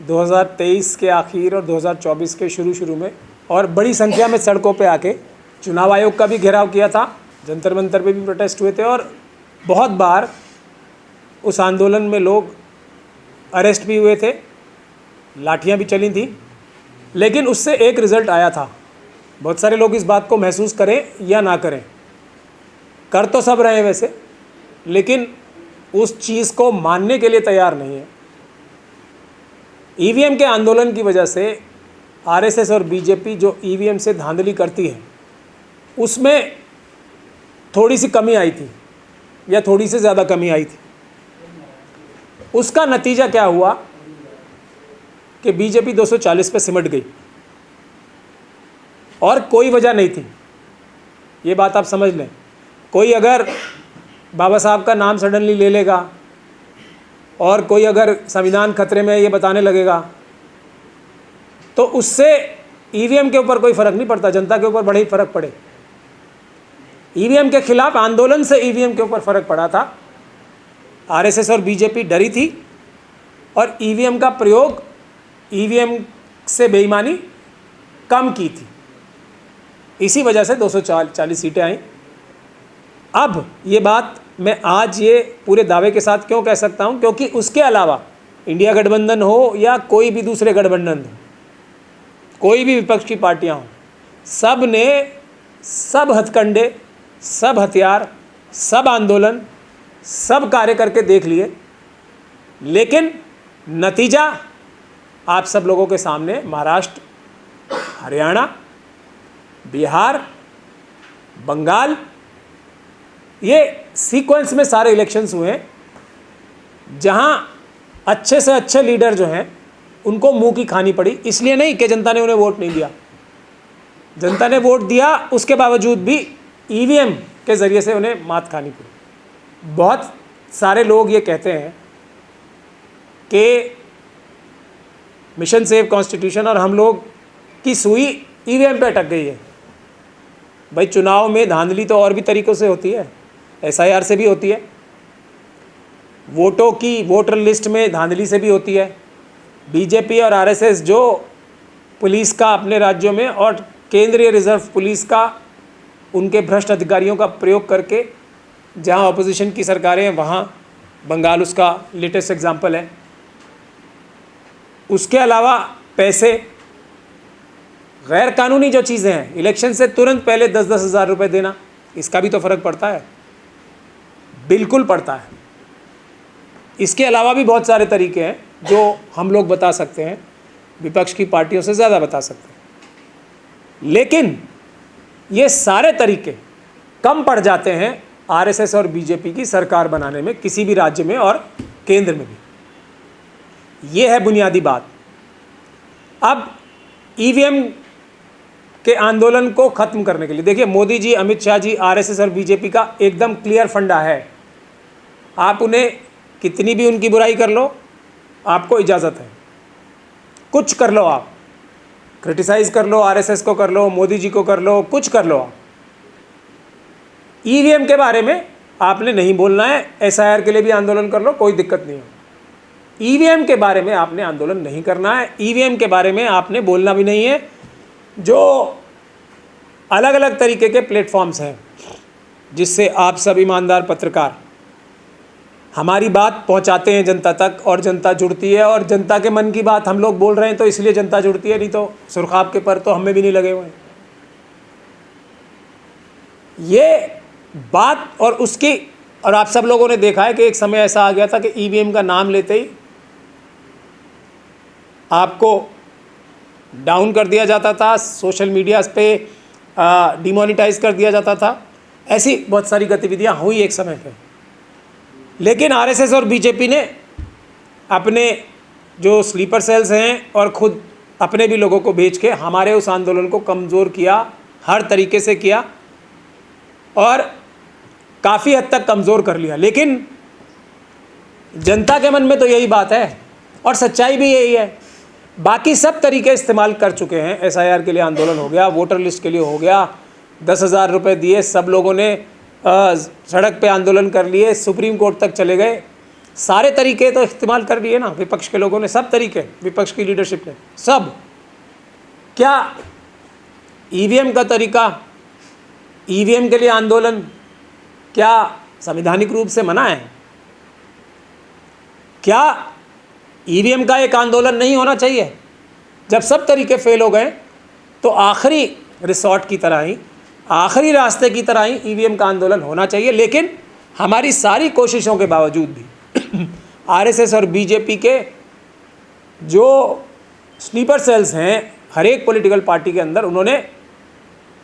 2023 के आखिर और 2024 के शुरू में, और बड़ी संख्या में सड़कों पे आके चुनाव आयोग का भी घेराव किया था, जंतर मंतर पे भी प्रोटेस्ट हुए थे, और बहुत बार उस आंदोलन में लोग अरेस्ट भी हुए थे, लाठियां भी चली थी, लेकिन उससे एक रिज़ल्ट आया था। बहुत सारे लोग इस बात को महसूस करें या ना करें, कर तो सब रहे हैं वैसे, लेकिन उस चीज़ को मानने के लिए तैयार नहीं है। ईवीएम के आंदोलन की वजह से आरएसएस और बीजेपी जो ईवीएम से धांधली करती है उसमें थोड़ी सी कमी आई थी, या थोड़ी से ज़्यादा कमी आई थी। उसका नतीजा क्या हुआ कि बीजेपी 240 पे सिमट गई, और कोई वजह नहीं थी। ये बात आप समझ लें। कोई अगर बाबा साहब का नाम सडनली ले लेगा, और कोई अगर संविधान खतरे में ये बताने लगेगा, तो उससे ईवीएम के ऊपर कोई फ़र्क नहीं पड़ता, जनता के ऊपर बड़े ही फ़र्क पड़े। ईवीएम के खिलाफ आंदोलन से ईवीएम के ऊपर फ़र्क पड़ा था। आरएसएस और बीजेपी डरी थी, और ईवीएम का प्रयोग, ईवीएम से बेईमानी कम की थी। इसी वजह से 240 सीटें आई। अब ये बात मैं आज ये पूरे दावे के साथ क्यों कह सकता हूँ, क्योंकि उसके अलावा इंडिया गठबंधन हो या कोई भी दूसरे गठबंधन हो, कोई भी विपक्ष की पार्टियाँ हों, सब ने सब हथकंडे, सब हथियार, सब आंदोलन, सब कार्य करके देख लिए, लेकिन नतीजा आप सब लोगों के सामने महाराष्ट्र, हरियाणा, बिहार, बंगाल, ये सीक्वेंस में सारे इलेक्शंस हुए हैं, जहां अच्छे से अच्छे लीडर जो हैं उनको मुंह की खानी पड़ी। इसलिए नहीं कि जनता ने उन्हें वोट नहीं दिया, जनता ने वोट दिया, उसके बावजूद भी ईवीएम के ज़रिए से उन्हें मात खानी पड़ी। बहुत सारे लोग ये कहते हैं कि मिशन सेव कॉन्स्टिट्यूशन और हम लोग की सुई ईवीएम पे अटक गई है। भाई, चुनाव में धांधली तो और भी तरीक़ों से होती है, एसआईआर से भी होती है, वोटों की वोटर लिस्ट में धांधली से भी होती है। बीजेपी और आरएसएस जो पुलिस का अपने राज्यों में और केंद्रीय रिजर्व पुलिस का, उनके भ्रष्ट अधिकारियों का प्रयोग करके, जहां ऑपोजिशन की सरकारें हैं वहां बंगाल उसका लेटेस्ट एग्जाम्पल है। उसके अलावा पैसे, गैर कानूनी जो चीज़ें हैं, इलेक्शन से तुरंत पहले 10-10 हज़ार रुपये देना, इसका भी तो फ़र्क पड़ता है, बिल्कुल पड़ता है। इसके अलावा भी बहुत सारे तरीके हैं जो हम लोग बता सकते हैं, विपक्ष की पार्टियों से ज़्यादा बता सकते हैं, लेकिन ये सारे तरीके कम पड़ जाते हैं आरएसएस और बीजेपी की सरकार बनाने में, किसी भी राज्य में और केंद्र में भी। ये है बुनियादी बात। अब ईवीएम के आंदोलन को ख़त्म करने के लिए देखिए, मोदी जी, अमित शाह जी, आरएसएस और बीजेपी का एकदम क्लियर फंडा है। आप उन्हें कितनी भी उनकी बुराई कर लो, आपको इजाज़त है, कुछ कर लो, आप क्रिटिसाइज़ कर लो, आरएसएस को कर लो, मोदी जी को कर लो, कुछ कर लो। आप ईवीएम के बारे में आपने नहीं बोलना है, एसआईआर के लिए भी आंदोलन कर लो, कोई दिक्कत नहीं है। ईवीएम के बारे में आपने आंदोलन नहीं करना है, ईवीएम के बारे में आपने बोलना भी नहीं है। जो अलग अलग तरीके के प्लेटफॉर्म्स हैं जिससे आप सब ईमानदार पत्रकार हमारी बात पहुंचाते हैं जनता तक, और जनता जुड़ती है, और जनता के मन की बात हम लोग बोल रहे हैं तो इसलिए जनता जुड़ती है, नहीं तो सुरखाब के पर तो हमें भी नहीं लगे हुए हैं। ये बात और उसकी, और आप सब लोगों ने देखा है कि एक समय ऐसा आ गया था कि ईवीएम का नाम लेते ही आपको डाउन कर दिया जाता था, सोशल मीडिया पे डिमोनेटाइज कर दिया जाता था। ऐसी बहुत सारी गतिविधियां हुई एक समय पे, लेकिन आरएसएस और बीजेपी ने अपने जो स्लीपर सेल्स हैं और ख़ुद अपने भी लोगों को भेज के हमारे उस आंदोलन को कमज़ोर किया, हर तरीके से किया, और काफ़ी हद तक कमज़ोर कर लिया। लेकिन जनता के मन में तो यही बात है, और सच्चाई भी यही है। बाकी सब तरीके इस्तेमाल कर चुके हैं। एसआईआर के लिए आंदोलन हो गया, वोटर लिस्ट के लिए हो गया, 10,000 रुपये दिए, सब लोगों ने सड़क पे आंदोलन कर लिए, सुप्रीम कोर्ट तक चले गए, सारे तरीके तो इस्तेमाल कर लिए ना विपक्ष के लोगों ने, सब तरीके, विपक्ष की लीडरशिप ने सब। क्या ईवीएम का तरीका, ईवीएम के लिए आंदोलन क्या संवैधानिक रूप से मना है? क्या ईवीएम का एक आंदोलन नहीं होना चाहिए? जब सब तरीके फेल हो गए तो आखिरी रिसॉर्ट की तरह ही, आखिरी रास्ते की तरह ही ईवीएम का आंदोलन होना चाहिए। लेकिन हमारी सारी कोशिशों के बावजूद भी आरएसएस और बीजेपी के जो स्लीपर सेल्स हैं हर एक पॉलिटिकल पार्टी के अंदर, उन्होंने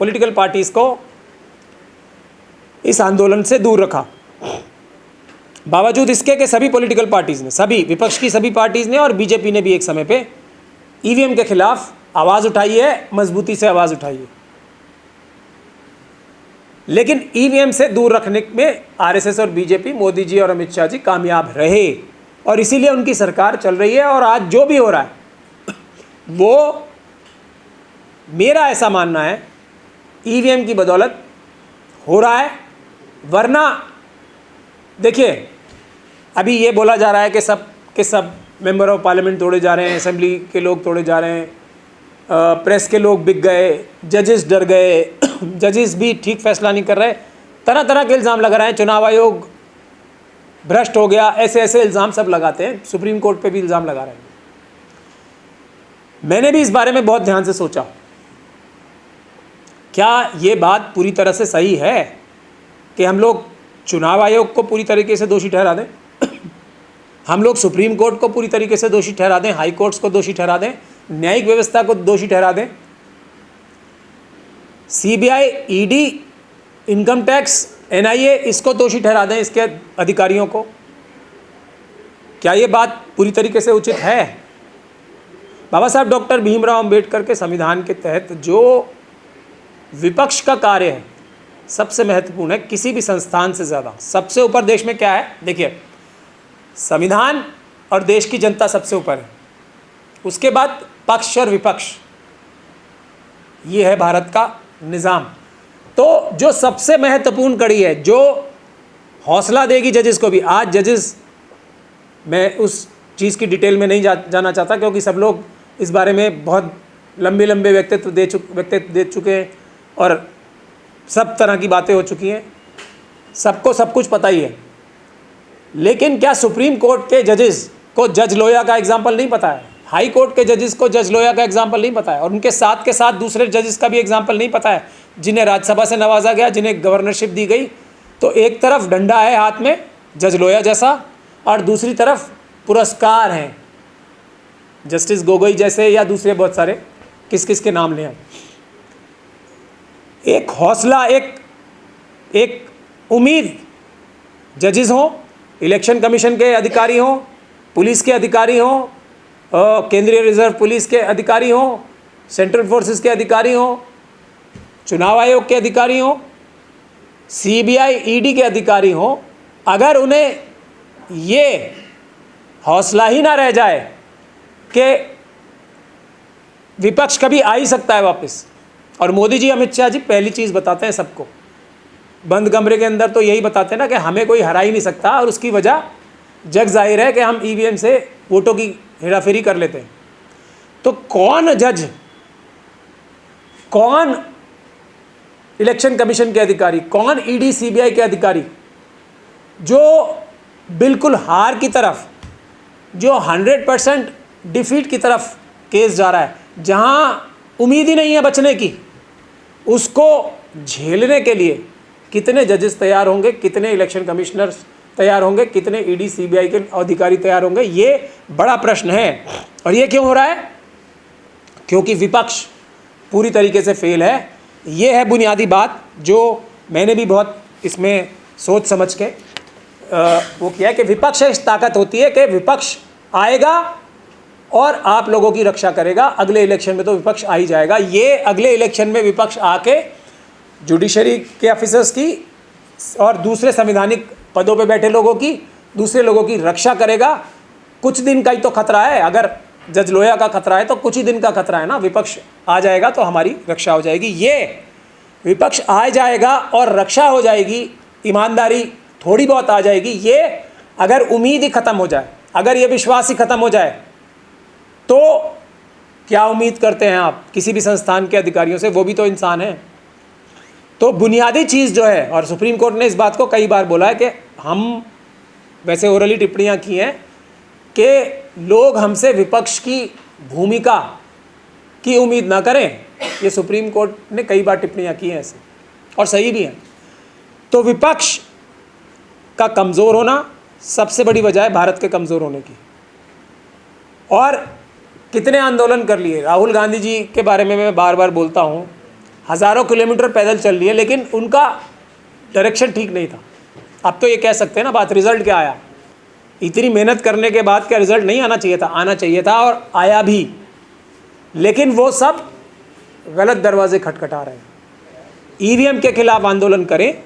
पॉलिटिकल पार्टीज़ को इस आंदोलन से दूर रखा। बावजूद इसके कि सभी पॉलिटिकल पार्टीज़ ने, सभी विपक्ष की सभी पार्टीज़ ने और बीजेपी ने भी एक समय पे ईवीएम के खिलाफ आवाज़ उठाई है, मजबूती से आवाज़ उठाई है। लेकिन ईवीएम से दूर रखने में आरएसएस और बीजेपी, मोदी जी और अमित शाह जी कामयाब रहे और इसीलिए उनकी सरकार चल रही है। और आज जो भी हो रहा है वो, मेरा ऐसा मानना है, ईवीएम की बदौलत हो रहा है। वरना देखिए, अभी ये बोला जा रहा है कि सब के सब मेंबर ऑफ पार्लियामेंट तोड़े जा रहे हैं, असेंबली के लोग तोड़े जा रहे हैं, प्रेस के लोग बिक गए, जजेस डर गए, जजेस भी ठीक फैसला नहीं कर रहे, तरह तरह के इल्ज़ाम लगा रहे हैं, चुनाव आयोग भ्रष्ट हो गया, ऐसे ऐसे इल्ज़ाम सब लगाते हैं, सुप्रीम कोर्ट पे भी इल्ज़ाम लगा रहे हैं। मैंने भी इस बारे में बहुत ध्यान से सोचा, क्या ये बात पूरी तरह से सही है कि हम लोग चुनाव आयोग को पूरी तरीके से दोषी ठहरा दें, हम लोग सुप्रीम कोर्ट को पूरी तरीके से दोषी ठहरा दें, हाई कोर्ट्स को दोषी ठहरा दें, न्यायिक व्यवस्था को दोषी ठहरा दें, CBI, ED, income tax, NIA, इसको दोषी ठहरा दें, इसके अधिकारियों को? क्या ये बात पूरी तरीके से उचित है? बाबा साहब डॉक्टर भीमराव अंबेडकर के संविधान के तहत जो विपक्ष का कार्य है सबसे महत्वपूर्ण है, किसी भी संस्थान से ज़्यादा। सबसे ऊपर देश में क्या है? देखिए, संविधान और देश की जनता सबसे ऊपर है, उसके बाद पक्ष और विपक्ष, ये है भारत का निज़ाम। तो जो सबसे महत्वपूर्ण कड़ी है, जो हौसला देगी जजेस को भी, आज जजेस, मैं उस चीज़ की डिटेल में नहीं जाना चाहता क्योंकि सब लोग इस बारे में बहुत लंबे लंबे वक्तव्य दे चुके हैं और सब तरह की बातें हो चुकी हैं, सबको सब कुछ पता ही है। लेकिन क्या सुप्रीम कोर्ट के जजेस को जज लोया का एग्जाम्पल नहीं पता है? हाई कोर्ट के जजेस को जज लोया का एग्जाम्पल नहीं पता है? और उनके साथ के साथ दूसरे जजेस का भी एग्जाम्पल नहीं पता है, जिन्हें राज्यसभा से नवाजा गया, जिन्हें गवर्नरशिप दी गई? तो एक तरफ डंडा है हाथ में जज लोया जैसा और दूसरी तरफ पुरस्कार हैं, जस्टिस गोगोई जैसे या दूसरे बहुत सारे, किस किस के नाम लें। एक हौसला, एक उम्मीद, जजेस हों, इलेक्शन कमीशन के अधिकारी हों, पुलिस के अधिकारी हों, केंद्रीय रिजर्व पुलिस के अधिकारी हों, सेंट्रल फोर्सेस के अधिकारी हों, चुनाव आयोग के अधिकारी हों, सीबीआई, ईडी के अधिकारी हों, अगर उन्हें ये हौसला ही ना रह जाए कि विपक्ष कभी आ ही सकता है वापस। और मोदी जी, अमित शाह जी पहली चीज़ बताते हैं सबको, बंद कमरे के अंदर तो यही बताते हैं ना कि हमें कोई हरा ही नहीं सकता, और उसकी वजह जग जाहिर है कि हम ईवीएम से वोटों की हेराफेरी कर लेते हैं। तो कौन जज, कौन इलेक्शन कमीशन के अधिकारी, कौन ईडी सीबीआई के अधिकारी जो बिल्कुल हार की तरफ, जो 100% डिफीट की तरफ केस जा रहा है, जहां उम्मीद ही नहीं है बचने की, उसको झेलने के लिए कितने जजेस तैयार होंगे, कितने इलेक्शन कमिश्नर्स तैयार होंगे, कितने ईडी सीबीआई के अधिकारी तैयार होंगे? ये बड़ा प्रश्न है। और ये क्यों हो रहा है? क्योंकि विपक्ष पूरी तरीके से फेल है। ये है बुनियादी बात जो मैंने भी बहुत इसमें सोच समझ के वो किया है कि विपक्ष एक ताकत होती है कि विपक्ष आएगा और आप लोगों की रक्षा करेगा। अगले इलेक्शन में तो विपक्ष आ ही जाएगा। ये अगले इलेक्शन में विपक्ष आके जुडिशरी के ऑफिसर्स की और दूसरे संवैधानिक पदों पे बैठे लोगों की, दूसरे लोगों की रक्षा करेगा। कुछ दिन का ही तो खतरा है, अगर जज लोया का खतरा है तो कुछ ही दिन का खतरा है ना। विपक्ष आ जाएगा तो हमारी रक्षा हो जाएगी। ये विपक्ष आ जाएगा और रक्षा हो जाएगी, ईमानदारी थोड़ी बहुत आ जाएगी। ये अगर उम्मीद ही ख़त्म हो जाए, अगर ये विश्वास ही ख़त्म हो जाए, तो क्या उम्मीद करते हैं आप किसी भी संस्थान के अधिकारियों से? वो भी तो इंसान हैं। तो बुनियादी चीज़ जो है, और सुप्रीम कोर्ट ने इस बात को कई बार बोला है कि हम वैसे ओरली टिप्पणियाँ की हैं कि लोग हमसे विपक्ष की भूमिका की उम्मीद ना करें। ये सुप्रीम कोर्ट ने कई बार टिप्पणियाँ की हैं ऐसे, और सही भी हैं। तो विपक्ष का कमज़ोर होना सबसे बड़ी वजह है भारत के कमज़ोर होने की। और कितने आंदोलन कर लिए, राहुल गांधी जी के बारे में मैं बार बार बोलता हूँ, हज़ारों किलोमीटर पैदल चल लिए, लेकिन उनका डायरेक्शन ठीक नहीं था। अब तो ये कह सकते हैं ना बात, रिज़ल्ट क्या आया? इतनी मेहनत करने के बाद क्या रिज़ल्ट नहीं आना चाहिए था? आना चाहिए था, और आया भी। लेकिन वो सब गलत दरवाजे खटखटा रहे हैं। ईवीएम के खिलाफ आंदोलन करें।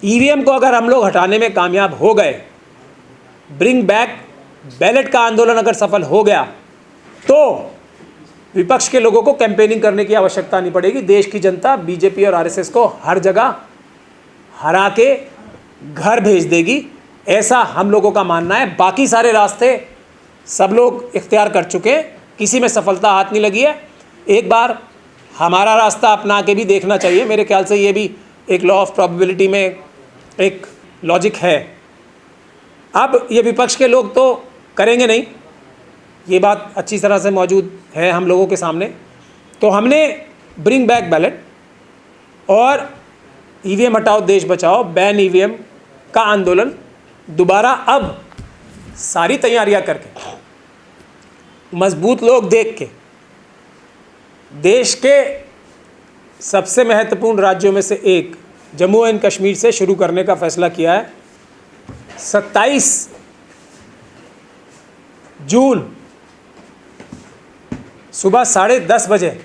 ईवीएम को अगर हम लोग हटाने में कामयाब हो गए, ब्रिंग बैक बैलेट का आंदोलन अगर सफल हो गया, तो विपक्ष के लोगों को कैंपेनिंग करने की आवश्यकता नहीं पड़ेगी। देश की जनता बीजेपी और आरएसएस को हर जगह हरा के घर भेज देगी, ऐसा हम लोगों का मानना है। बाकी सारे रास्ते सब लोग इख्तियार कर चुके हैं, किसी में सफलता हाथ नहीं लगी है। एक बार हमारा रास्ता अपना के भी देखना चाहिए। मेरे ख्याल से ये भी एक लॉ ऑफ प्रोबेबिलिटी में एक लॉजिक है। अब ये विपक्ष के लोग तो करेंगे नहीं, ये बात अच्छी तरह से मौजूद है हम लोगों के सामने। तो हमने ब्रिंग बैक बैलेट और ईवीएम हटाओ देश बचाओ, बैन ईवीएम का आंदोलन दोबारा अब सारी तैयारियां करके, मजबूत लोग देख के, देश के सबसे महत्वपूर्ण राज्यों में से एक जम्मू एंड कश्मीर से शुरू करने का फैसला किया है। 27 जून सुबह 10:30 बजे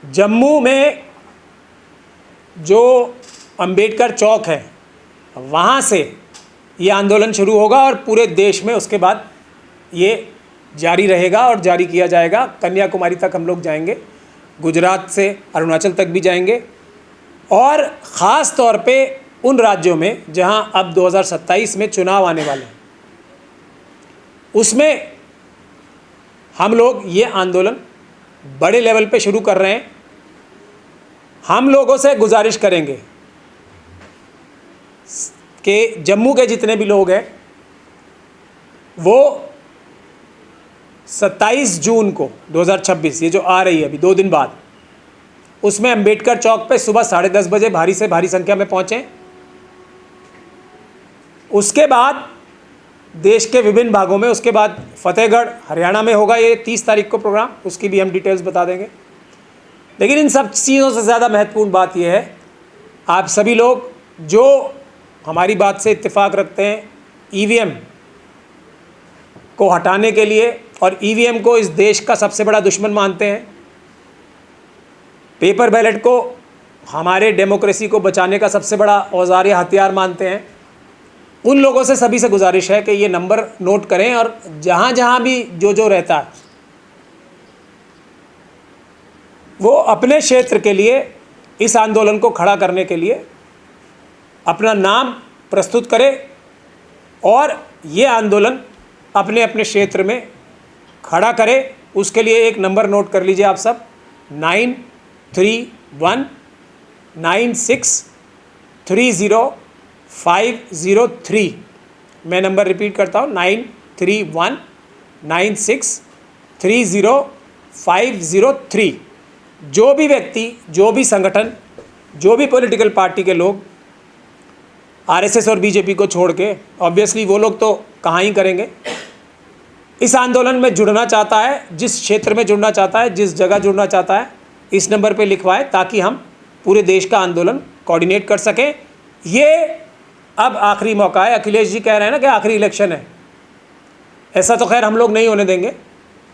जम्मू में जो अंबेडकर चौक है वहाँ से ये आंदोलन शुरू होगा, और पूरे देश में उसके बाद ये जारी रहेगा और जारी किया जाएगा। कन्याकुमारी तक हम लोग जाएंगे, गुजरात से अरुणाचल तक भी जाएंगे, और ख़ास तौर पे उन राज्यों में जहाँ अब 2027 में चुनाव आने वाले हैं, उसमें हम लोग ये आंदोलन बड़े लेवल पे शुरू कर रहे हैं। हम लोगों से गुजारिश करेंगे कि जम्मू के जितने भी लोग हैं वो 27 जून को 2026, ये जो आ रही है अभी 2 दिन बाद, उसमें अंबेडकर चौक पे सुबह 10:30 बजे भारी से भारी संख्या में पहुँचें। उसके बाद देश के विभिन्न भागों में, उसके बाद फतेहगढ़ हरियाणा में होगा ये 30 तारीख को प्रोग्राम, उसकी भी हम डिटेल्स बता देंगे। लेकिन इन सब चीज़ों से ज़्यादा महत्वपूर्ण बात यह है, आप सभी लोग जो हमारी बात से इत्तेफाक रखते हैं ईवीएम को हटाने के लिए, और ईवीएम को इस देश का सबसे बड़ा दुश्मन मानते हैं, पेपर बैलेट को हमारे डेमोक्रेसी को बचाने का सबसे बड़ा औजार या हथियार मानते हैं, उन लोगों से सभी से गुजारिश है कि ये नंबर नोट करें, और जहाँ जहाँ भी जो रहता है वो अपने क्षेत्र के लिए इस आंदोलन को खड़ा करने के लिए अपना नाम प्रस्तुत करे, और ये आंदोलन अपने अपने क्षेत्र में खड़ा करे। उसके लिए एक नंबर नोट कर लीजिए आप सब, 9319630503। मैं नंबर रिपीट करता हूँ, 9319630503। जो भी व्यक्ति, जो भी संगठन, जो भी पॉलिटिकल पार्टी के लोग आरएसएस और बीजेपी को छोड़ के, ऑब्वियसली वो लोग तो कहाँ ही करेंगे, इस आंदोलन में जुड़ना चाहता है, जिस क्षेत्र में जुड़ना चाहता है, जिस जगह जुड़ना चाहता है, इस नंबर पे लिखवाए, ताकि हम पूरे देश का आंदोलन कोऑर्डिनेट कर सकें। ये अब आखिरी मौका है। अखिलेश जी कह रहे हैं ना कि आखिरी इलेक्शन है, ऐसा तो खैर हम लोग नहीं होने देंगे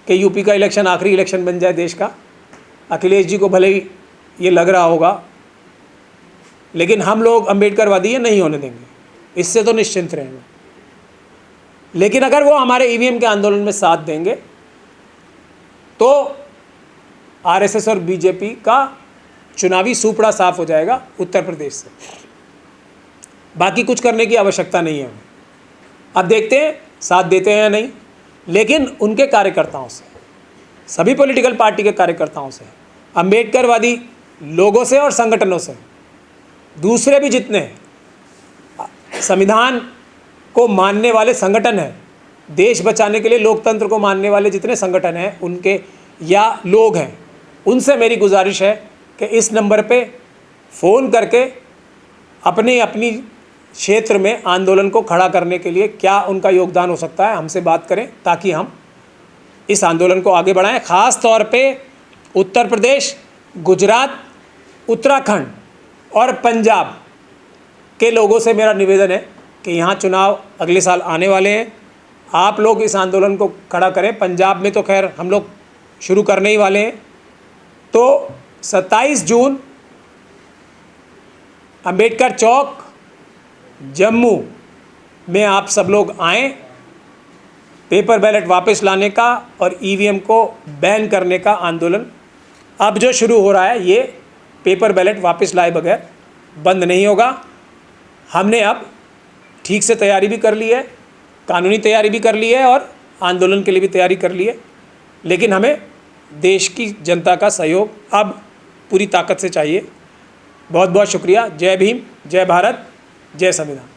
कि यूपी का इलेक्शन आखिरी इलेक्शन बन जाए देश का। अखिलेश जी को भले ही ये लग रहा होगा, लेकिन हम लोग अम्बेडकरवादी ये नहीं होने देंगे, इससे तो निश्चिंत रहेंगे। लेकिन अगर वो हमारे ईवीएम के आंदोलन में साथ देंगे तो आरएसएस और बीजेपी का चुनावी सूपड़ा साफ हो जाएगा उत्तर प्रदेश से। बाकी कुछ करने की आवश्यकता नहीं है हमें। अब देखते हैं साथ देते हैं या नहीं, लेकिन उनके कार्यकर्ताओं से, सभी पॉलिटिकल पार्टी के कार्यकर्ताओं से, अम्बेडकरवादी लोगों से और संगठनों से, दूसरे भी जितने संविधान को मानने वाले संगठन हैं, देश बचाने के लिए लोकतंत्र को मानने वाले जितने संगठन हैं उनके या लोग हैं, उनसे मेरी गुजारिश है कि इस नंबर पे फ़ोन करके अपने अपनी क्षेत्र में आंदोलन को खड़ा करने के लिए क्या उनका योगदान हो सकता है हमसे बात करें, ताकि हम इस आंदोलन को आगे बढ़ाएं। ख़ास तौर पे उत्तर प्रदेश, गुजरात, उत्तराखंड और पंजाब के लोगों से मेरा निवेदन है कि यहाँ चुनाव अगले साल आने वाले हैं, आप लोग इस आंदोलन को खड़ा करें। पंजाब में तो खैर हम लोग शुरू करने ही वाले हैं। तो 27 जून अंबेडकर चौक जम्मू में आप सब लोग आएँ, पेपर बैलेट वापस लाने का और ईवीएम को बैन करने का आंदोलन अब जो शुरू हो रहा है ये पेपर बैलेट वापस लाए बगैर बंद नहीं होगा। हमने अब ठीक से तैयारी भी कर ली है, कानूनी तैयारी भी कर ली है और आंदोलन के लिए भी तैयारी कर ली है, लेकिन हमें देश की जनता का सहयोग अब पूरी ताकत से चाहिए। बहुत बहुत शुक्रिया। जय भीम, जय भारत, जय संविधान।